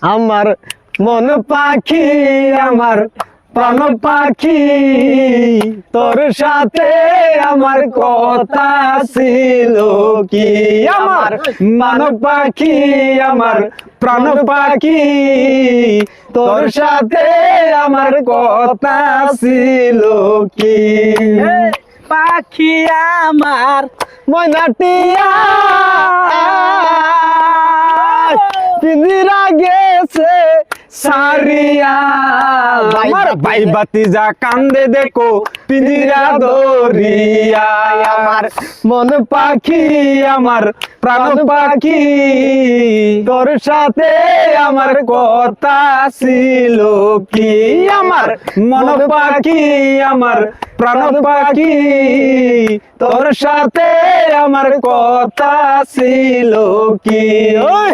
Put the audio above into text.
আমার মন পাখি আমার প্রাণ পাখি তোর সাথে আমার কথা ছিল কি আমার মন পাখি আমার প্রাণ পাখি তোর সাথে আমার কথা ছিল কি পাখি আমার ময়নাটিয়া পিঞ্জিরা গেছে সারিয়া আমার ভাই বাতিজা কান্দে দেখো পিঞ্জিরা দরিয়া আমার মন পাখি আমার প্রাণ পাখি তোর সাথে আমার কথা ছিল কি আমার মন পাখি আমার প্রাণ পাখি তোর সাথে আমার কথা ছিল কি ওই